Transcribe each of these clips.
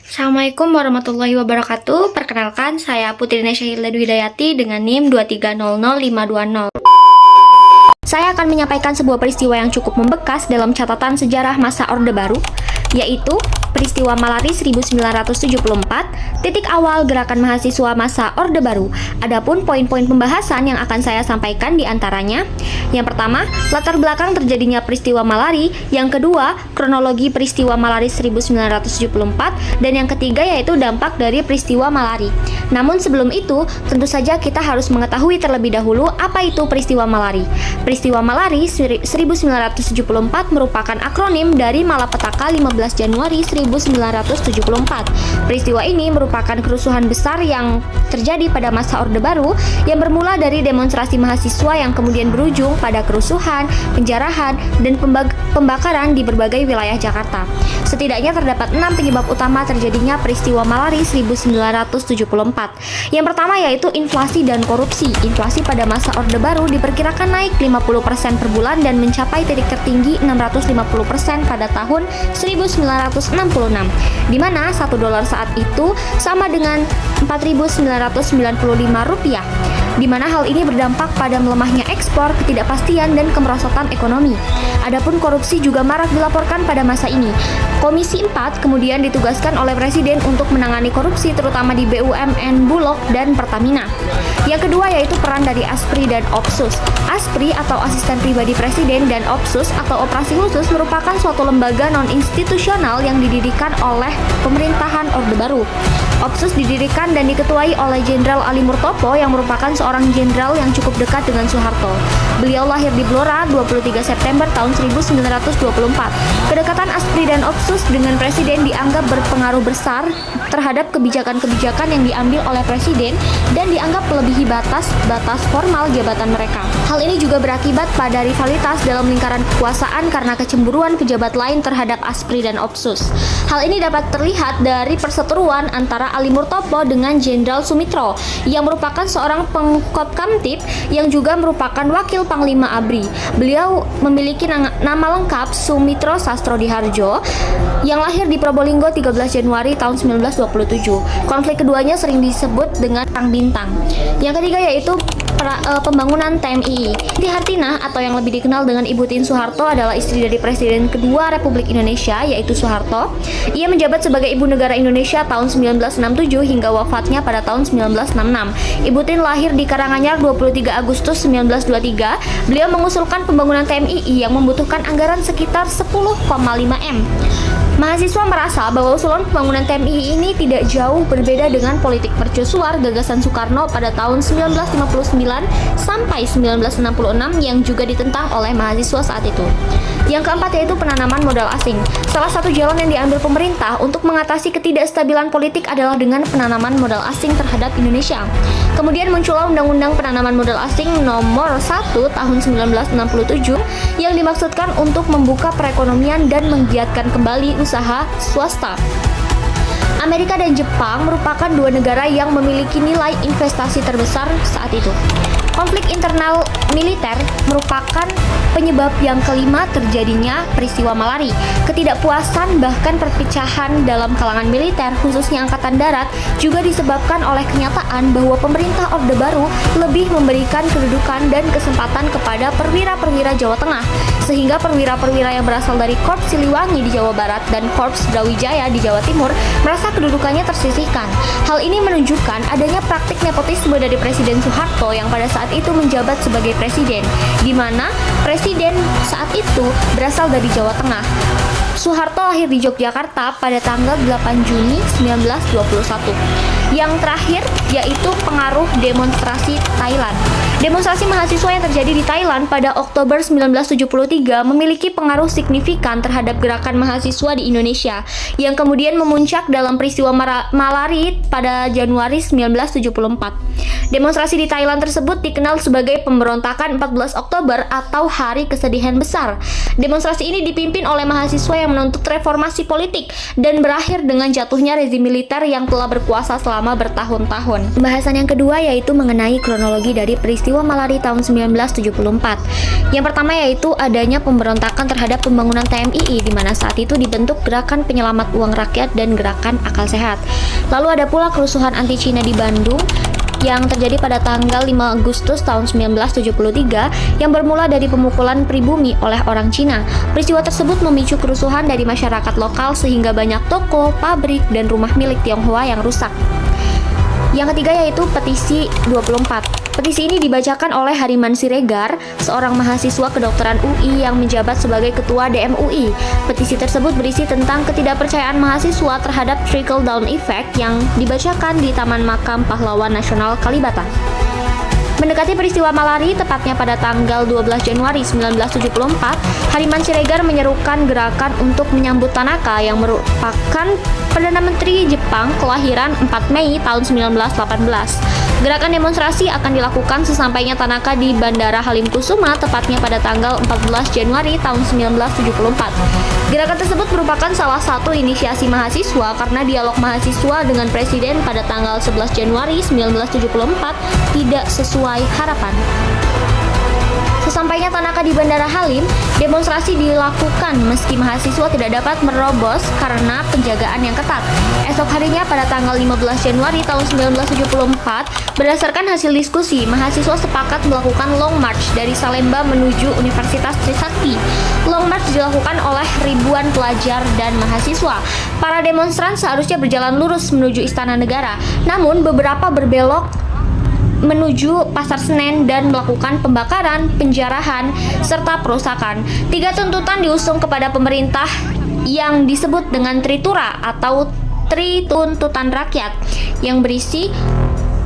Assalamualaikum warahmatullahi wabarakatuh. Perkenalkan, saya Putri Nesya Hilda Dwi Dayati dengan NIM 2300520. Saya akan menyampaikan sebuah peristiwa yang cukup membekas dalam catatan sejarah masa Orde Baru, yaitu peristiwa Malari 1974, titik awal gerakan mahasiswa masa Orde Baru. Adapun poin-poin pembahasan yang akan saya sampaikan diantaranya: yang pertama, latar belakang terjadinya peristiwa Malari; yang kedua, kronologi peristiwa Malari 1974; dan yang ketiga yaitu dampak dari peristiwa Malari. Namun sebelum itu, tentu saja kita harus mengetahui terlebih dahulu apa itu peristiwa Malari. Peristiwa Malari 1974 merupakan akronim dari Malapetaka 15 Januari 1974. Peristiwa ini merupakan kerusuhan besar yang terjadi pada masa Orde Baru yang bermula dari demonstrasi mahasiswa yang kemudian berujung pada kerusuhan, penjarahan, dan pembakaran di berbagai wilayah Jakarta. Setidaknya terdapat 6 penyebab utama terjadinya peristiwa Malari 1974. Yang pertama yaitu inflasi dan korupsi. Inflasi pada masa Orde Baru diperkirakan naik 50% per bulan dan mencapai titik tertinggi 650% pada tahun 1966, di mana $1 saat itu sama dengan Rp4.995, di mana hal ini berdampak pada melemahnya ekspor, ketidakpastian, dan kemerosotan ekonomi. Adapun korupsi juga marak dilaporkan pada masa ini. Komisi 4 kemudian ditugaskan oleh Presiden untuk menangani korupsi terutama di BUMN, Bulog, dan Pertamina. Yang kedua yaitu peran dari ASPRI dan OPSUS. ASPRI atau Asisten Pribadi Presiden dan OPSUS atau Operasi Khusus merupakan suatu lembaga non-institusional yang didirikan oleh pemerintahan Orde Baru. OPSUS didirikan dan diketuai oleh Jenderal Ali Murtopo yang merupakan seorang jenderal yang cukup dekat dengan Soeharto. Beliau lahir di Blora 23 September tahun 1924. Kedekatan ASPRI dan OPSUS dengan Presiden dianggap berpengaruh besar terhadap kebijakan-kebijakan yang diambil oleh Presiden dan dianggap melebihi batas formal jabatan mereka. Hal ini juga berakibat pada rivalitas dalam lingkaran kekuasaan karena kecemburuan pejabat lain terhadap ASPRI dan OPSUS. Hal ini dapat terlihat dari perseteruan antara Ali Murtopo dengan Jenderal Sumitro yang merupakan seorang Pangkopkamtib yang juga merupakan wakil Panglima ABRI. Beliau memiliki nama lengkap Sumitro Sastrodihardjo yang lahir di Probolinggo 13 Januari tahun 1927. Konflik keduanya sering disebut dengan Perang Bintang. Yang ketiga yaitu pembangunan TMI. Titi Hartinah atau yang lebih dikenal dengan Ibu Tin Soeharto adalah istri dari Presiden kedua Republik Indonesia yaitu Soeharto. Ia menjabat sebagai Ibu Negara Indonesia tahun 1967 hingga wafatnya pada tahun 1966. Ibu Tin lahir di Karanganyar 23 Agustus 1923. Beliau mengusulkan pembangunan TMI yang membutuhkan anggaran sekitar 10,5 M. Mahasiswa merasa bahwa usulan pembangunan TMI ini tidak jauh berbeda dengan politik mercusuar gagasan Soekarno pada tahun 1959 sampai 1966 yang juga ditentang oleh mahasiswa saat itu. Yang keempat yaitu penanaman modal asing. Salah satu jalan yang diambil pemerintah untuk mengatasi ketidakstabilan politik adalah dengan penanaman modal asing terhadap Indonesia. Kemudian muncullah Undang-Undang Penanaman Modal Asing Nomor 1 Tahun 1967 yang dimaksudkan untuk membuka perekonomian dan menggiatkan kembali usaha swasta. Amerika dan Jepang merupakan dua negara yang memiliki nilai investasi terbesar saat itu. Konflik internal militer merupakan penyebab yang kelima terjadinya peristiwa Malari. Ketidakpuasan bahkan perpecahan dalam kalangan militer, khususnya Angkatan Darat, juga disebabkan oleh kenyataan bahwa pemerintah Orde Baru lebih memberikan kedudukan dan kesempatan kepada perwira-perwira Jawa Tengah, sehingga perwira-perwira yang berasal dari Korps Siliwangi di Jawa Barat dan Korps Brawijaya di Jawa Timur merasa kedudukannya tersisihkan. Hal ini menunjukkan adanya praktik nepotisme dari Presiden Soeharto yang pada saat itu menjabat sebagai presiden, di mana presiden saat itu berasal dari Jawa Tengah. Soeharto lahir di Yogyakarta pada tanggal 8 Juni 1921. Yang terakhir yaitu pengaruh demonstrasi Thailand. Demonstrasi mahasiswa yang terjadi di Thailand pada Oktober 1973 memiliki pengaruh signifikan terhadap gerakan mahasiswa di Indonesia yang kemudian memuncak dalam peristiwa Malari pada Januari 1974. Demonstrasi di Thailand tersebut dikenal sebagai pemberontakan 14 Oktober atau Hari Kesedihan Besar. Demonstrasi ini dipimpin oleh mahasiswa yang menuntut reformasi politik dan berakhir dengan jatuhnya rezim militer yang telah berkuasa selama selama bertahun-tahun. Pembahasan yang kedua yaitu mengenai kronologi dari peristiwa Malari tahun 1974. Yang pertama yaitu adanya pemberontakan terhadap pembangunan TMII, di mana saat itu dibentuk Gerakan Penyelamat Uang Rakyat dan Gerakan Akal Sehat. Lalu ada pula kerusuhan anti Cina di Bandung yang terjadi pada tanggal 5 Agustus tahun 1973 yang bermula dari pemukulan pribumi oleh orang Cina. Peristiwa tersebut memicu kerusuhan dari masyarakat lokal sehingga banyak toko, pabrik, dan rumah milik Tionghoa yang rusak. Yang ketiga yaitu petisi 24. Petisi ini dibacakan oleh Hariman Siregar, seorang mahasiswa kedokteran UI yang menjabat sebagai ketua DMUI. Petisi tersebut berisi tentang ketidakpercayaan mahasiswa terhadap trickle down effect yang dibacakan di Taman Makam Pahlawan Nasional Kalibata. Mendekati peristiwa Malari, tepatnya pada tanggal 12 Januari 1974, Hariman Siregar menyerukan gerakan untuk menyambut Tanaka yang merupakan Perdana Menteri Jepang kelahiran 4 Mei tahun 1918. Gerakan demonstrasi akan dilakukan sesampainya Tanaka di Bandara Halim Kusuma, tepatnya pada tanggal 14 Januari tahun 1974. Gerakan tersebut merupakan salah satu inisiasi mahasiswa karena dialog mahasiswa dengan Presiden pada tanggal 11 Januari 1974 tidak sesuai harapan. Sesampainya Tanaka di Bandara Halim, demonstrasi dilakukan meski mahasiswa tidak dapat merobos karena penjagaan yang ketat. Esok harinya pada tanggal 15 Januari tahun 1974, berdasarkan hasil diskusi, mahasiswa sepakat melakukan long march dari Salemba menuju Universitas Trisakti. Long march dilakukan oleh ribuan pelajar dan mahasiswa. Para demonstran seharusnya berjalan lurus menuju Istana Negara, namun beberapa berbelok menuju Pasar Senen dan melakukan pembakaran, penjarahan, serta perusakan. 3 tuntutan diusung kepada pemerintah yang disebut dengan Tritura atau Tri Tuntutan Rakyat yang berisi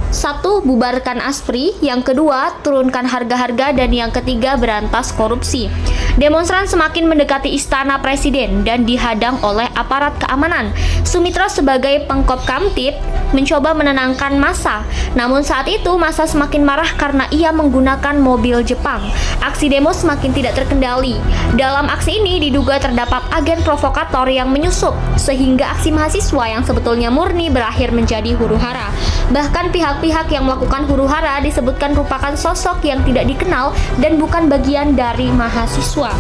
1. Bubarkan ASPRI, yang kedua, turunkan harga-harga, dan yang ketiga, berantas korupsi. Demonstran semakin mendekati Istana Presiden dan dihadang oleh aparat keamanan. Sumitra sebagai Pengkop Kamtib mencoba menenangkan massa. Namun saat itu massa semakin marah karena ia menggunakan mobil Jepang. Aksi demo semakin tidak terkendali. Dalam aksi ini diduga terdapat agen provokator yang menyusup, sehingga aksi mahasiswa yang sebetulnya murni berakhir menjadi huru-hara. Bahkan pihak-pihak yang melakukan huru-hara disebutkan merupakan sosok yang tidak dikenal dan bukan bagian dari mahasiswa.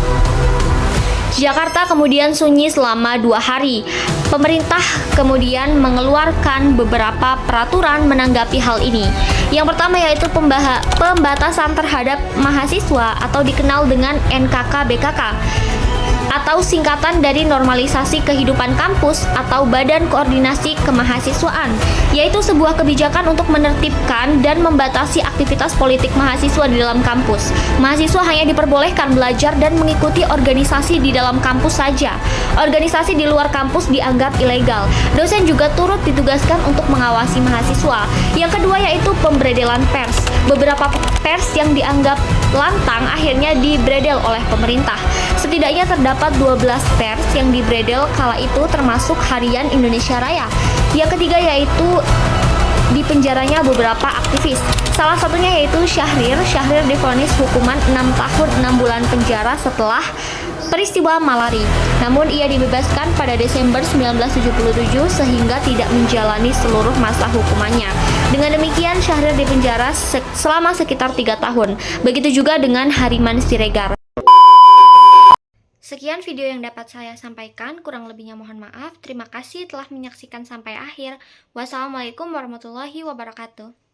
Jakarta kemudian sunyi selama 2 hari. Pemerintah kemudian mengeluarkan beberapa peraturan menanggapi hal ini. Yang pertama yaitu pembatasan terhadap mahasiswa atau dikenal dengan NKK-BKK atau singkatan dari Normalisasi Kehidupan Kampus atau Badan Koordinasi Kemahasiswaan, yaitu sebuah kebijakan untuk menertibkan dan membatasi aktivitas politik mahasiswa di dalam kampus. Mahasiswa hanya diperbolehkan belajar dan mengikuti organisasi di dalam kampus saja. Organisasi di luar kampus dianggap ilegal. Dosen juga turut ditugaskan untuk mengawasi mahasiswa. Yang kedua yaitu pemberedelan pers. Beberapa pers yang dianggap lantang akhirnya dibredel oleh pemerintah. Setidaknya terdapat 12 pers yang dibredel kala itu termasuk Harian Indonesia Raya. Yang ketiga yaitu dipenjaranya beberapa aktivis. Salah satunya yaitu Syahrir. Syahrir divonis hukuman 6 tahun 6 bulan penjara setelah peristiwa Malari. Namun ia dibebaskan pada Desember 1977 sehingga tidak menjalani seluruh masa hukumannya. Dengan demikian Syahrir dipenjara selama sekitar 3 tahun. Begitu juga dengan Hariman Siregar. Sekian video yang dapat saya sampaikan, kurang lebihnya mohon maaf. Terima kasih telah menyaksikan sampai akhir. Wassalamualaikum warahmatullahi wabarakatuh.